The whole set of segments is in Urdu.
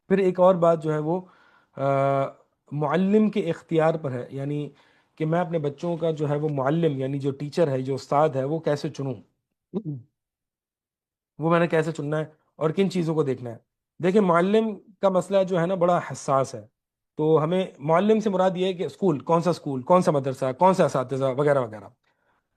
پھر ایک اور بات جو ہے وہ معلم کے اختیار پر ہے، یعنی کہ میں اپنے بچوں کا جو ہے وہ معلم، یعنی جو ٹیچر ہے، جو استاد ہے، وہ کیسے چنوں، وہ میں نے کیسے چننا ہے اور کن چیزوں کو دیکھنا ہے۔ دیکھیں، معلم کا مسئلہ جو ہے نا بڑا حساس ہے۔ تو ہمیں معلم سے مراد یہ ہے کہ اسکول کون سا مدرسہ، کون سا اساتذہ وغیرہ وغیرہ،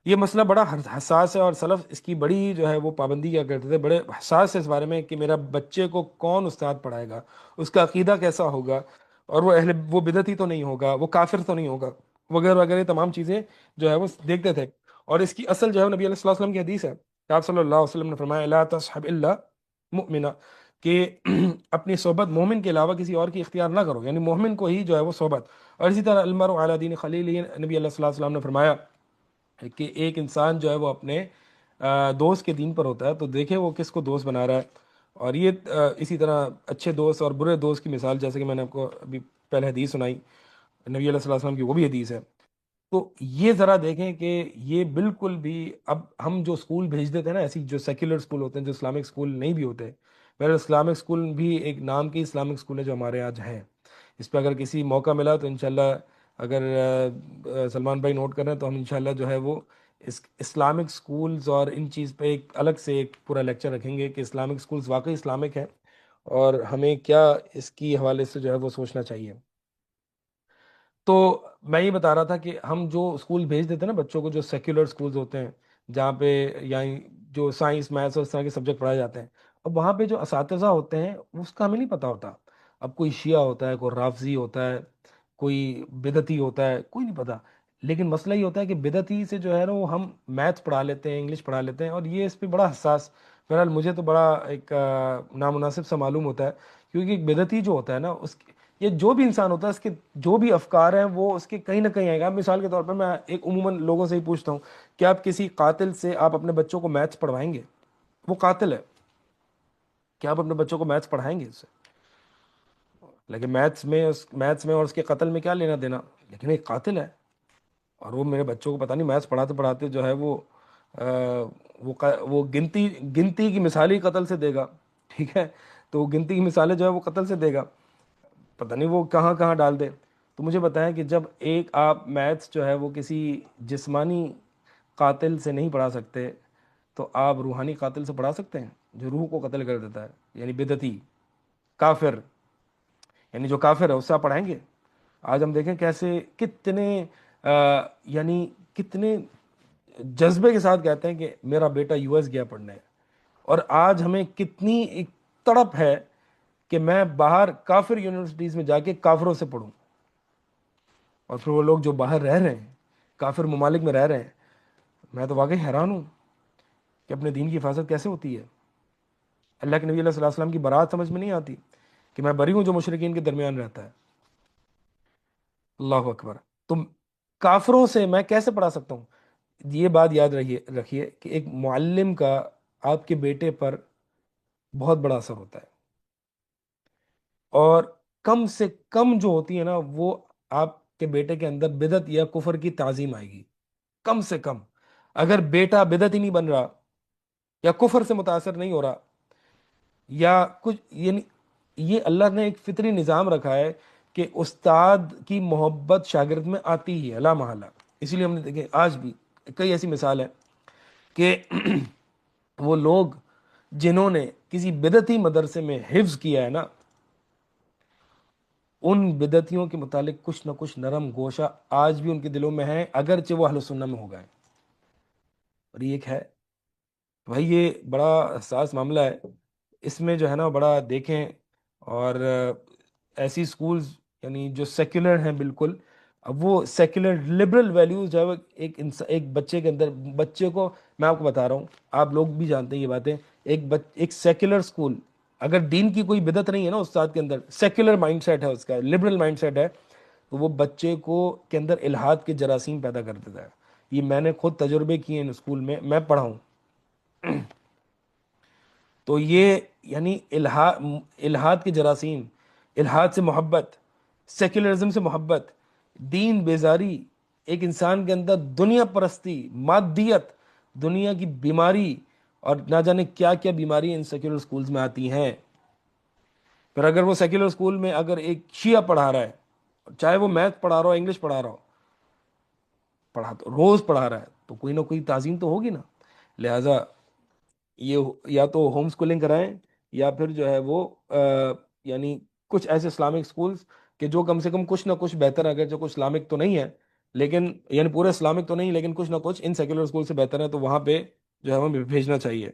یہ مسئلہ بڑا حساس ہے، اور سلف اس کی بڑی جو ہے وہ پابندی کیا کرتے تھے، بڑے حساس ہے اس بارے میں کہ میرا بچے کو کون استاد پڑھائے گا، اس کا عقیدہ کیسا ہوگا، اور وہ بدعتی تو نہیں ہوگا، وہ کافر تو نہیں ہوگا، وغیرہ وغیرہ، یہ تمام چیزیں جو ہے وہ دیکھتے تھے۔ اور اس کی اصل جو ہے وہ نبی علیہ الصلوۃ والسلام کی حدیث ہے کہ آپ صلی اللہ علیہ وسلم نے فرمایا لا تصحب الا مؤمنا، کہ اپنی صحبت مومن کے علاوہ کسی اور کی اختیار نہ کرو، یعنی مومن کو ہی جو ہے وہ صحبت۔ اور اسی طرح المرء علی دین خلیلہ، نبی علیہ الصلوۃ والسلام نے فرمایا کہ ایک انسان جو ہے وہ اپنے دوست کے دین پر ہوتا ہے، تو دیکھے وہ کس کو دوست بنا رہا ہے۔ اور یہ اسی طرح اچھے دوست اور برے دوست کی مثال، جیسے کہ میں نے آپ کو ابھی پہلے حدیث سنائی نبی علیہ الصلوۃ والسلام کی، وہ بھی حدیث ہے۔ تو یہ ذرا دیکھیں کہ یہ بالکل بھی، اب ہم جو اسکول بھیج دیتے ہیں نا، ایسی جو سیکولر اسکول ہوتے ہیں، جو اسلامک اسکول نہیں بھی ہوتے، میرا اسلامک اسکول بھی ایک نام کی اسلامک اسکول ہے جو ہمارے آج ہیں، اس پہ اگر کسی موقع ملا تو انشاءاللہ، اگر سلمان بھائی نوٹ کر رہے ہیں تو ہم انشاءاللہ جو ہے وہ اسلامک اسکولز اور ان چیز پہ ایک الگ سے ایک پورا لیکچر رکھیں گے کہ اسلامک اسکولز واقعی اسلامک ہیں، اور ہمیں کیا اس کی حوالے سے جو ہے وہ سوچنا چاہیے۔ تو میں یہ بتا رہا تھا کہ ہم جو اسکول بھیج دیتے ہیں نا بچوں کو، جو سیکولر اسکولز ہوتے ہیں جہاں پہ یعنی جو سائنس میتھس اور اس طرح کے سبجیکٹ پڑھائے جاتے ہیں، اب وہاں پہ جو اساتذہ ہوتے ہیں اس کا ہمیں نہیں پتہ ہوتا۔ اب کوئی شیعہ ہوتا ہے، کوئی رافضی ہوتا ہے، کوئی بدعتی ہوتا ہے، کوئی نہیں پتہ۔ لیکن مسئلہ یہ ہوتا ہے کہ بدعتی سے جو ہے نا وہ ہم میتھس پڑھا لیتے ہیں، انگلش پڑھا لیتے ہیں، اور یہ اس پہ بڑا حساس، بہرحال مجھے تو بڑا ایک نامناسب سا معلوم ہوتا ہے، کیونکہ ایک بدعتی جو ہوتا ہے نا، یہ جو بھی انسان ہوتا ہے، اس کے جو بھی افکار ہیں وہ اس کے کہیں نہ کہیں آئے گا۔ مثال کے طور پر میں ایک عموماً لوگوں سے ہی پوچھتا ہوں کہ آپ کسی قاتل سے آپ اپنے بچوں کو میتھس پڑھوائیں گے؟ وہ قاتل ہے، کیا آپ اپنے بچوں کو میتھس پڑھائیں گے اس سے؟ لیکن میتھس میں اور اس کے قتل میں کیا لینا دینا؟ لیکن ایک قاتل ہے، اور وہ میرے بچوں کو پتہ نہیں میتھس پڑھاتے پڑھاتے جو ہے وہ آ، وہ گنتی کی مثالی قتل سے دے گا، ٹھیک ہے؟ تو وہ گنتی کی مثالیں جو ہے وہ قتل سے دے گا، پتہ نہیں وہ کہاں کہاں ڈال دے۔ تو مجھے بتائیں کہ جب ایک آپ میتھس جو ہے وہ کسی جسمانی قاتل سے نہیں پڑھا سکتے، تو آپ روحانی قاتل سے پڑھا سکتے ہیں جو روح کو قتل کر دیتا ہے، یعنی بدعتی کافر، یعنی جو کافر ہے اس سے آپ پڑھائیں گے؟ آج ہم دیکھیں کیسے کتنے یعنی کتنے جذبے کے ساتھ کہتے ہیں کہ میرا بیٹا یو ایس گیا پڑھنے، اور آج ہمیں کتنی ایک تڑپ ہے کہ میں باہر کافر یونیورسٹیز میں جا کے کافروں سے پڑھوں، اور پھر وہ لوگ جو باہر رہ رہے ہیں، کافر ممالک میں رہ رہے ہیں، میں تو واقعی حیران ہوں کہ اپنے دین کی حفاظت کیسے ہوتی ہے۔ اللہ کے نبی علیہ الصلوۃ والسلام کی برات سمجھ میں نہیں آتی کہ میں بری ہوں جو مشرکین کے درمیان رہتا ہے۔ اللہ اکبر! تم کافروں سے میں کیسے پڑھا سکتا ہوں؟ یہ بات یاد رکھیے کہ ایک معلم کا آپ کے بیٹے پر بہت بڑا اثر ہوتا ہے، اور کم سے کم جو ہوتی ہے نا وہ آپ کے بیٹے کے اندر بدعت یا کفر کی تعظیم آئے گی، کم سے کم۔ اگر بیٹا بدعت ہی نہیں بن رہا، یا کفر سے متاثر نہیں ہو رہا، یا کچھ، یعنی یہ اللہ نے ایک فطری نظام رکھا ہے کہ استاد کی محبت شاگرد میں آتی ہی ہے لا محالہ۔ اسی لیے ہم نے دیکھے آج بھی کئی ایسی مثال ہے کہ وہ لوگ جنہوں نے کسی بدعتی مدرسے میں حفظ کیا ہے نا، ان بدعتیوں کے متعلق کچھ نہ کچھ نرم گوشہ آج بھی ان کے دلوں میں ہے، اگرچہ وہ اہل سنہ میں ہو گئے۔ اور یہ ایک ہے، بھائی یہ بڑا حساس معاملہ ہے، اس میں جو ہے نا بڑا دیکھیں۔ اور ایسی سکولز یعنی جو سیکولر ہیں بالکل، اب وہ سیکولر لبرل ویلیوز جو ہے وہ ایک بچے کے اندر، بچے کو میں آپ کو بتا رہا ہوں، آپ لوگ بھی جانتے ہیں یہ باتیں، ایک سیکولر سکول اگر دین کی کوئی بدعت نہیں ہے نا استاد کے اندر، سیکولر مائنڈ سیٹ ہے اس کا، لبرل مائنڈ سیٹ ہے، تو وہ بچے کو کے اندر الحاد کے جراثیم پیدا کر دیتا ہے۔ یہ میں نے خود تجربے کیے ہیں اسکول میں پڑھا ہوں۔ تو یہ یعنی الحاد کے جراثیم، الحاد سے محبت، سیکولرزم سے محبت، دین بیزاری، ایک انسان کے اندر دنیا پرستی، مادیت، دنیا کی بیماری، اور نہ جانے کیا کیا بیماری ان سیکولر سکولز میں آتی ہیں۔ پھر اگر وہ سیکولر اسکول میں اگر ایک شیعہ پڑھا رہا ہے، چاہے وہ میتھ پڑھا رہا ہو انگلش پڑھا رہا ہو، پڑھا تو روز پڑھا رہا ہے، تو کوئی نہ کوئی تعظیم تو ہوگی نا. لہذا یہ یا تو ہوم اسکولنگ کرائیں، یا پھر جو ہے وہ یعنی کچھ ایسے اسلامک اسکولس کہ جو کم سے کم کچھ نہ کچھ بہتر، اگر جو کچھ اسلامک تو نہیں ہے لیکن یعنی پورے اسلامک تو نہیں لیکن کچھ نہ کچھ ان سیکولر اسکول سے بہتر ہے، تو وہاں پہ جو ہے ہمیں بھیجنا چاہیے.